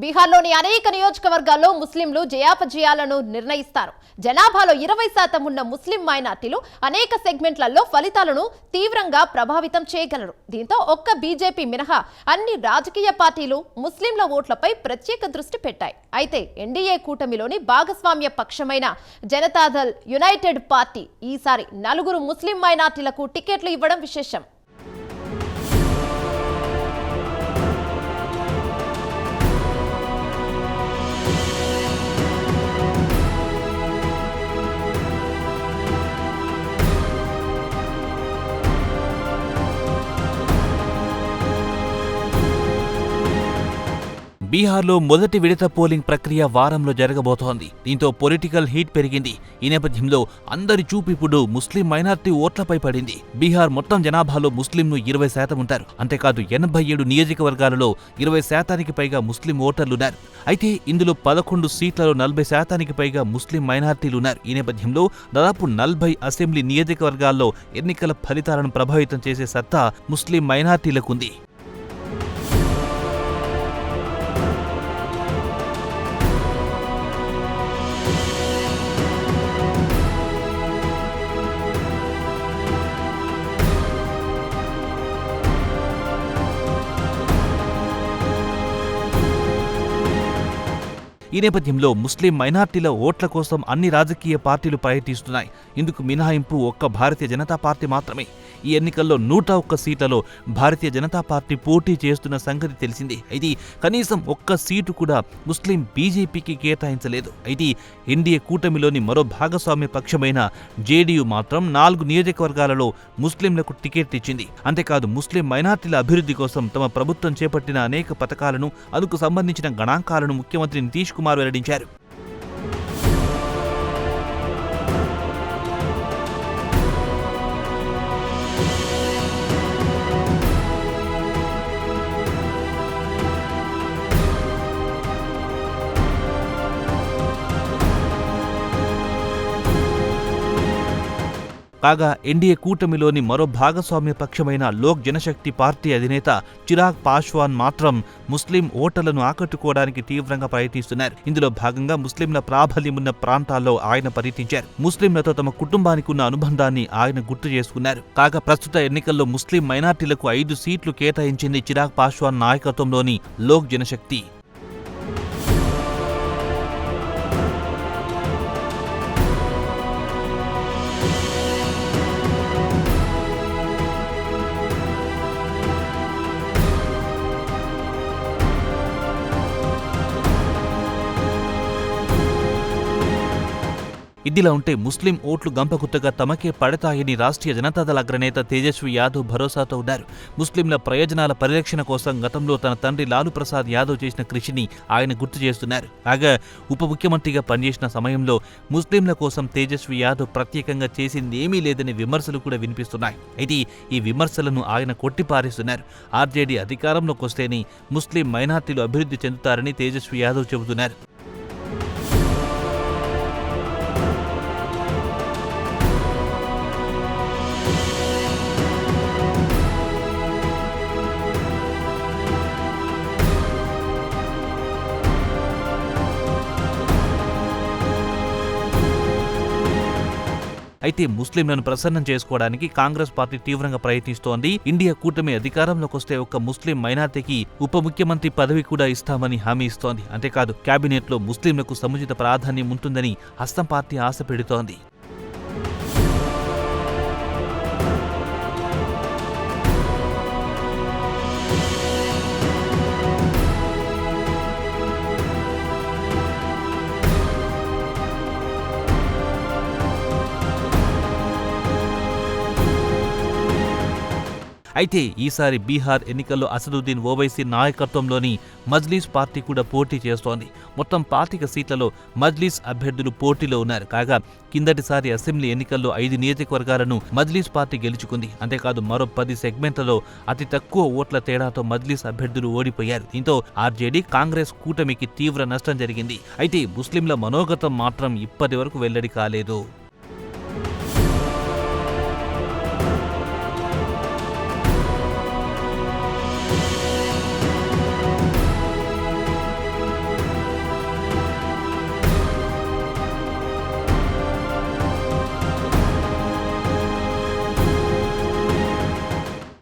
బీహార్లోని అనేక నియోజకవర్గాల్లో ముస్లింలు జయాపజయాలను నిర్ణయిస్తారు. జనాభాలో 20% ఉన్న ముస్లిం మైనార్టీలు అనేక సెగ్మెంట్లలో ఫలితాలను తీవ్రంగా ప్రభావితం చేయగలరు. దీంతో ఒక్క బీజేపీ మినహా అన్ని రాజకీయ పార్టీలు ముస్లింల ఓట్లపై ప్రత్యేక దృష్టి పెట్టాయి. అయితే ఎన్డీఏ కూటమిలోని భాగస్వామ్య పక్షమైన జనతాదళ్ యునైటెడ్ పార్టీ ఈసారి 4 ముస్లిం మైనార్టీలకు టికెట్లు ఇవ్వడం విశేషం. బీహార్లో మొదటి విడత పోలింగ్ ప్రక్రియ వారంలో జరగబోతోంది. దీంతో పొలిటికల్ హీట్ పెరిగింది. ఈ నేపథ్యంలో అందరి చూపు ఇప్పుడు ముస్లిం మైనార్టీ ఓట్లపై పడింది. బీహార్ మొత్తం జనాభాలో ముస్లింలు 20% ఉంటారు. అంతేకాదు 87 నియోజకవర్గాలలో 20%కి పైగా ముస్లిం ఓటర్లున్నారు. అయితే ఇందులో 11 సీట్లలో 40%కి పైగా ముస్లిం మైనార్టీలున్నారు. ఈ నేపథ్యంలో దాదాపు 40 అసెంబ్లీ నియోజకవర్గాల్లో ఎన్నికల ఫలితాలను ప్రభావితం చేసే సత్తా ముస్లిం మైనార్టీలకుంది. ఈ నేపథ్యంలో ముస్లిం మైనార్టీల ఓట్ల కోసం అన్ని రాజకీయ పార్టీలు ప్రయత్నిస్తున్నాయి. ఇందుకు మినహాయింపు ఒక్క భారతీయ జనతా పార్టీ మాత్రమే. ఈ ఎన్నికల్లో 101 సీట్లలో భారతీయ జనతా పార్టీ పోటీ చేస్తున్న సంగతి తెలిసిందే. అయితే కనీసం ఒక్క సీటు కూడా ముస్లిం బీజేపీకి కేటాయించలేదు. అయితే ఎన్డీఏ కూటమిలోని మరో భాగస్వామ్య పక్షమైన జేడీయూ మాత్రం 4 నియోజకవర్గాలలో ముస్లింలకు టికెట్ ఇచ్చింది. అంతేకాదు ముస్లిం మైనార్టీల అభివృద్ధి కోసం తమ ప్రభుత్వం చేపట్టిన అనేక పథకాలను, అందుకు సంబంధించిన గణాంకాలను ముఖ్యమంత్రి నితీష్ కుమార్ వెల్లడించారు. కాగా ఎన్డీఏ కూటమిలోని మరో భాగస్వామ్య పక్షమైన లోక్ జనశక్తి పార్టీ అధినేత చిరాగ్ పాస్వాన్ మాత్రం ముస్లిం ఓటర్లను ఆకట్టుకోవడానికి తీవ్రంగా ప్రయత్నిస్తున్నారు. ఇందులో భాగంగా ముస్లింల ప్రాబల్యమున్న ప్రాంతాల్లో ఆయన పర్యటించారు. ముస్లింలతో తమ కుటుంబానికి ఉన్న అనుబంధాన్ని ఆయన గుర్తు చేసుకున్నారు. కాగా ప్రస్తుత ఎన్నికల్లో ముస్లిం మైనార్టీలకు 5 సీట్లు కేటాయించింది చిరాగ్ పాస్వాన్ నాయకత్వంలోని లోక్ జనశక్తి. ఇదిలా ఉంటే ముస్లిం ఓట్లు గంపగుత్తగా తమకే పడతాయని రాష్ట్రీయ జనతాదళ అగ్రనేత తేజస్వి యాదవ్ భరోసాతో ఉన్నారు. ముస్లింల ప్రయోజనాల పరిరక్షణ కోసం గతంలో తన తండ్రి లాలూ ప్రసాద్ యాదవ్ చేసిన కృషిని ఆయన గుర్తు చేస్తున్నారు. కాగా ఉప ముఖ్యమంత్రిగా పనిచేసిన సమయంలో ముస్లింల కోసం తేజస్వి యాదవ్ ప్రత్యేకంగా చేసింది ఏమీ లేదనే విమర్శలు కూడా వినిపిస్తున్నాయి. అయితే ఈ విమర్శలను ఆయన కొట్టిపారేస్తున్నారు. ఆర్జేడీ అధికారంలోకి వస్తేనే ముస్లిం మైనార్టీలు అభివృద్ధి చెందుతారని తేజస్వి యాదవ్ చెబుతున్నారు. అయితే ముస్లింలను ప్రసన్నం చేసుకోవడానికి కాంగ్రెస్ పార్టీ తీవ్రంగా ప్రయత్నిస్తోంది. ఇండియా కూటమి అధికారంలోకి వస్తే ఒక్క ముస్లిం మైనార్టీకి ఉప ముఖ్యమంత్రి పదవి కూడా ఇస్తామని హామీ ఇస్తోంది. అంతేకాదు కేబినెట్లో ముస్లింలకు సముచిత ప్రాధాన్యం ఉంటుందని హస్తం పార్టీ ఆశ పెడుతోంది. అయితే ఈసారి బీహార్ ఎన్నికల్లో అసదుద్దీన్ ఓవైసీ నాయకత్వంలోని మజ్లీస్ పార్టీ కూడా పోటీ చేస్తోంది. మొత్తం 25 సీట్లలో మజ్లీస్ అభ్యర్థులు పోటీలో ఉన్నారు. కాగా కిందటిసారి అసెంబ్లీ ఎన్నికల్లో 5 నియోజకవర్గాలను మజ్లీస్ పార్టీ గెలుచుకుంది. అంతేకాదు మరో 10 సెగ్మెంట్లలో అతి తక్కువ ఓట్ల తేడాతో మజ్లీస్ అభ్యర్థులు ఓడిపోయారు. దీంతో ఆర్జేడీ కాంగ్రెస్ కూటమికి తీవ్ర నష్టం జరిగింది. అయితే ముస్లింల మనోగతం మాత్రం ఇప్పటి వరకు వెల్లడి కాలేదు.